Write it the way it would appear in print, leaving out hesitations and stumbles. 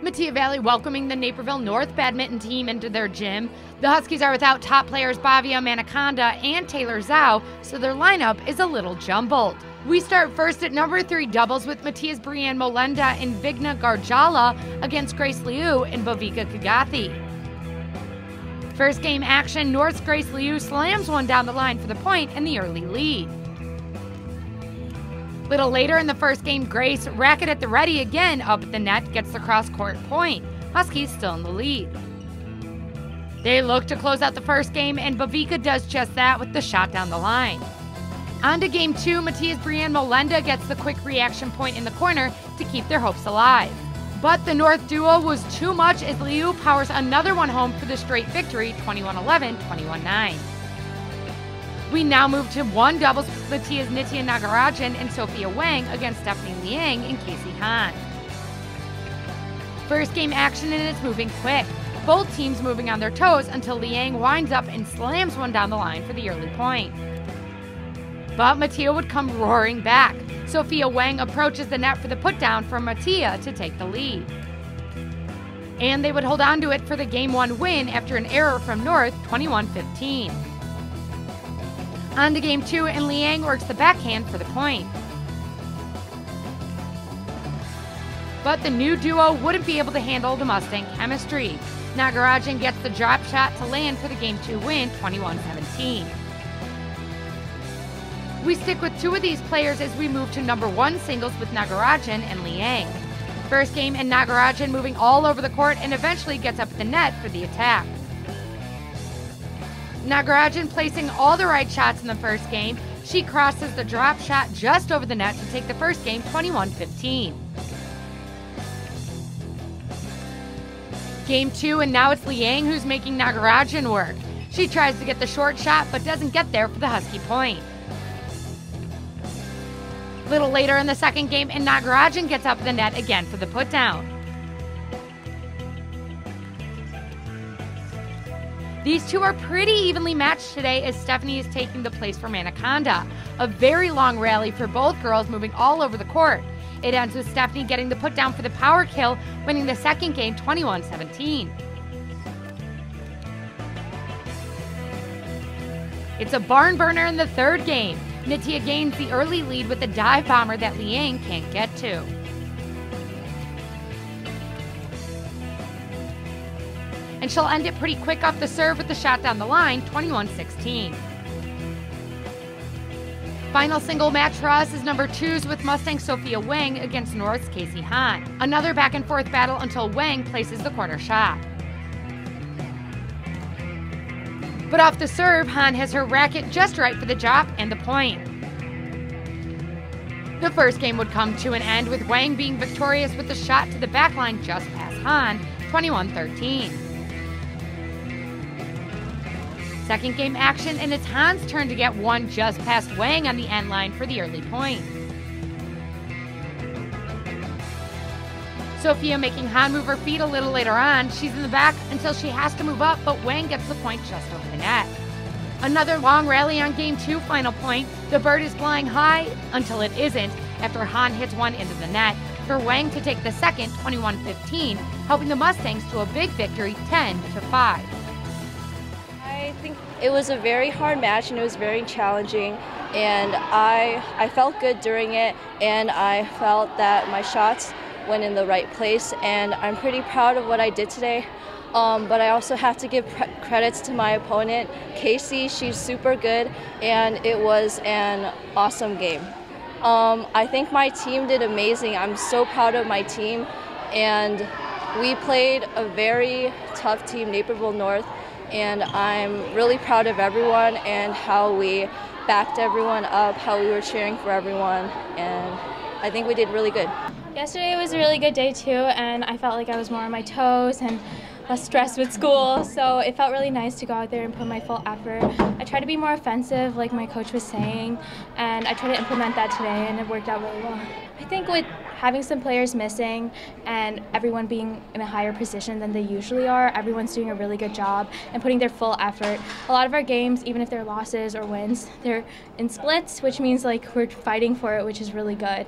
Metea Valley welcoming the Naperville North Badminton team into their gym. The Huskies are without top players Bavia Maniconda and Taylor Zhao, so their lineup is a little jumbled. We start first at number 3 doubles with Metea's Brianne Molenda and Vigna Garjala against Grace Liu and Bovika Kagathi. First game action, North's Grace Liu slams one down the line for the point and the early lead. Little later in the first game, Grace, racket at the ready again, up at the net, gets the cross-court point. Huskies still in the lead. They look to close out the first game, and Bovika does just that with the shot down the line. On to game 2, Metea's Brianne Molenda gets the quick reaction point in the corner to keep their hopes alive. But the North duo was too much as Liu powers another one home for the straight victory, 21-11, 21-9. We now move to one doubles with Metea's Nitya Nagarajan and Sophia Wang against Stephanie Liang and Casey Han. First game action, and it's moving quick. Both teams moving on their toes until Liang winds up and slams one down the line for the early point. But Metea would come roaring back. Sophia Wang approaches the net for the putdown for Metea to take the lead. And they would hold on to it for the Game 1 win after an error from North, 21-15. On to game 2, and Liang works the backhand for the point. But the new duo wouldn't be able to handle the Mustang chemistry. Nagarajan gets the drop shot to land for the game 2 win, 21-17. We stick with 2 of these players as we move to number 1 singles with Nagarajan and Liang. First game, and Nagarajan moving all over the court and eventually gets up at the net for the attack. Nagarajan placing all the right shots in the first game. She crosses the drop shot just over the net to take the first game, 21-15. Game 2, and now it's Liang who's making Nagarajan work. She tries to get the short shot but doesn't get there for the Husky point. Little later in the second game, and Nagarajan gets up the net again for the putdown. These two are pretty evenly matched today as Stephanie is taking the place for Maniconda. A very long rally for both girls moving all over the court. It ends with Stephanie getting the putdown for the power kill, winning the second game 21-17. It's a barn burner in the third game. Metea gains the early lead with a dive bomber that Liang can't get to. And she'll end it pretty quick off the serve with the shot down the line, 21-16. Final single match for us is number 2's with Mustang Sophia Wang against North's Casey Han. Another back and forth battle until Wang places the corner shot. But off the serve, Han has her racket just right for the drop and the point. The first game would come to an end with Wang being victorious with the shot to the backline just past Han, 21-13. Second game action, and it's Han's turn to get one just past Wang on the end line for the early point. Sophia making Han move her feet a little later on. She's in the back until she has to move up, but Wang gets the point just over the net. Another long rally on game 2, final point. The bird is flying high until it isn't after Han hits one into the net for Wang to take the second, 21-15, helping the Mustangs to a big victory, 10-5. I think it was a very hard match and it was very challenging, and I felt good during it, and I felt that my shots went in the right place, and I'm pretty proud of what I did today. But I also have to give credits to my opponent, Casey. She's super good, and it was an awesome game. I think my team did amazing. I'm so proud of my team, and we played a very tough team, Naperville North, and I'm really proud of everyone and how we backed everyone up, how we were cheering for everyone, and I think we did really good. Yesterday was a really good day too, and I felt like I was more on my toes and less stressed with school, so it felt really nice to go out there and put my full effort. I tried to be more offensive like my coach was saying, and I tried to implement that today, and it worked out really well. I think with having some players missing and everyone being in a higher position than they usually are, everyone's doing a really good job and putting their full effort. A lot of our games, even if they're losses or wins, they're in splits, which means like we're fighting for it, which is really good.